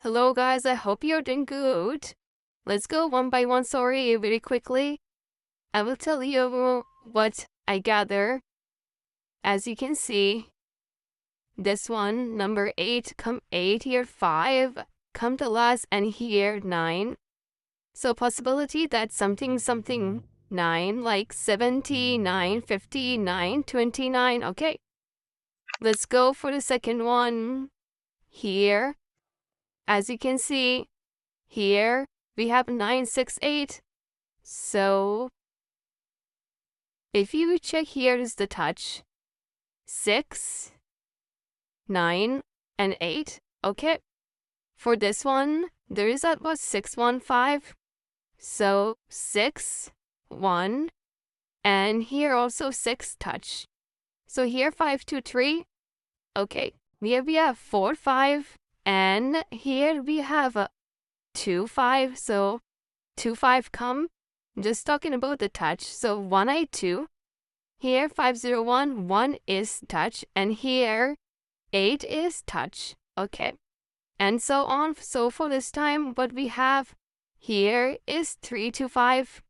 Hello guys, I hope you're doing good. Let's go one by one story very quickly. I will tell you what I gather. As you can see, this one, number 8, come 8, here 5, come to last, and here 9. So possibility that something 9, like 79, 59, 29. Okay, let's go for the second one. Here, as you can see, here we have 968. So if you check, here is the touch 6, 9, and 8. Okay, for this one, there is that was 615. So 6, 1, and here also 6 touch. So here 5, 2, 3. Okay, here we have 4, 5, and here we have a 2, 5. So 2, 5 come. Just talking about the touch. So 182. Here 501, 1 is touch, and here 8 is touch. Okay, and so on. So for this time, what we have here is 325,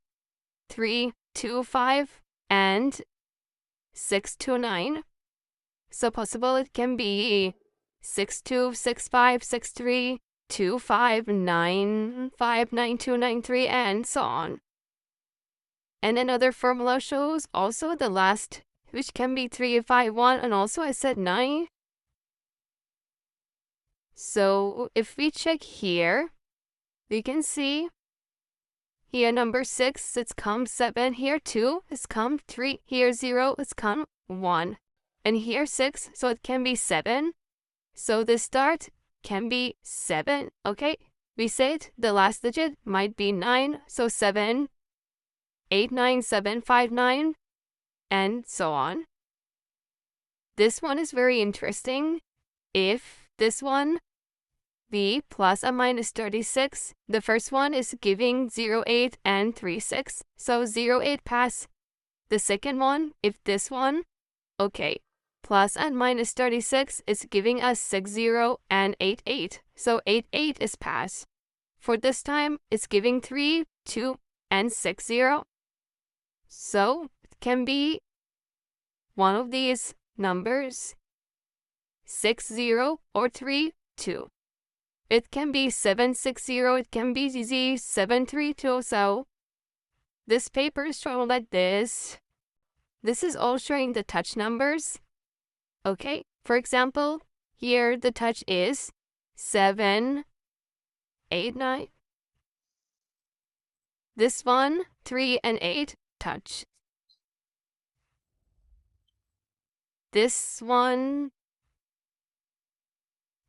325, and 629. So possible it can be 62, 65, 63, 25, 95, 92, 93, and so on. And another formula shows also the last, which can be 3, 5, 1, and also I said 9. So if we check here, we can see here number 6, it's come 7, here 2, it's come 3, here 0, it's come 1, and here 6, so it can be 7. So the start can be 7, okay? We said the last digit might be 9, so 7, 8, 9, 7, 5, 9, and so on. This one is very interesting. If this one be plus or minus 36, the first one is giving 0, 8, and 3, 6. So 0, 8 pass. The second one, if this one, okay, plus and minus 36 is giving us 6, 0, and 8, 8. So 8, 8 is pass. For this time, it's giving 3, 2, and 6, 0. So it can be one of these numbers, 6, 0, or 3, 2. It can be 760, it can be Z 732. So this paper is showing like this. This is all showing the touch numbers. Okay, for example, here the touch is 7, 8, 9. This one, 3 and 8, touch. This one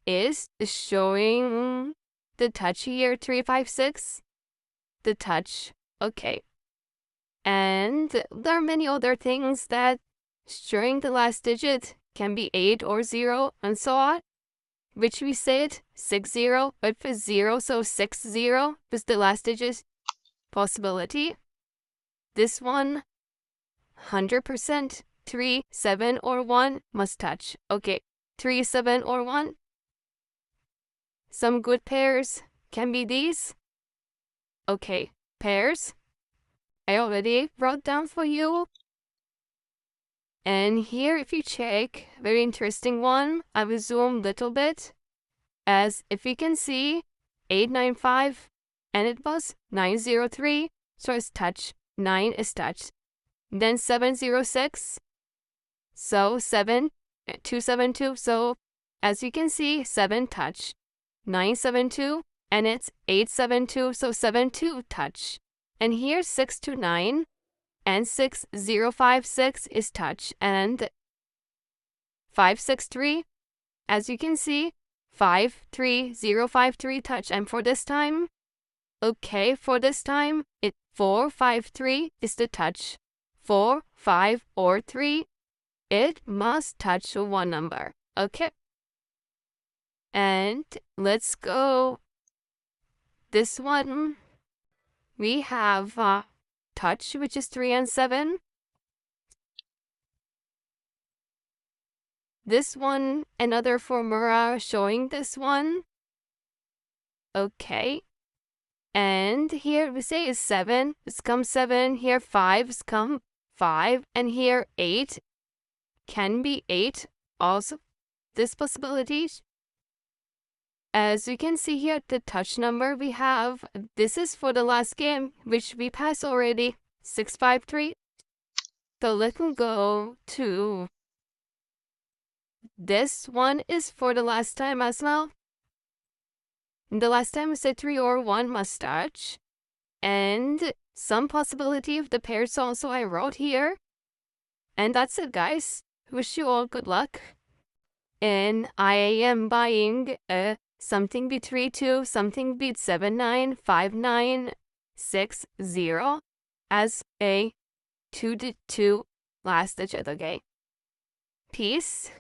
is showing the touch here, 3, 5, 6. The touch, okay. And there are many other things that showing the last digit can be 8 or 0 and so on, which we said 6, 0, but for 0, so 6, 0 was the last digit possibility. This one, 100%, 3, 7, or 1 must touch. Okay, 3, 7, or 1. Some good pairs can be these. Okay, pairs. I already wrote down for you. And here, if you check, very interesting one. I will zoom a little bit. As if you can see, 895, and it was 903. So it's touch. 9 is touch. Then 706. So 7, 272. So as you can see, 7 touch. 972, and it's 872. So 72 touch. And here 629. And 6056 is touch, and 563, as you can see, 53053 touch. And for this time, okay, for this time, 453 is the touch. 4, 5, or 3, it must touch one number. Okay, and let's go. This one, we have touch, which is 3 and 7. This one, another formula showing this one. Okay. And here we say is 7. It's come 7. Here 5. It's come 5. And here 8. Can be 8. Also, this possibility. As you can see here, the touch number we have, this is for the last game, which we passed already, 653. So let me go to this one is for the last time as well. The last time we said 3 or 1 mustache. And some possibility of the pairs also I wrote here. And that's it, guys. Wish you all good luck. And I am buying something beat 3-2, something beat 7-9, 5-9, 6-0 as a 2-2 last ditch of the game. Peace.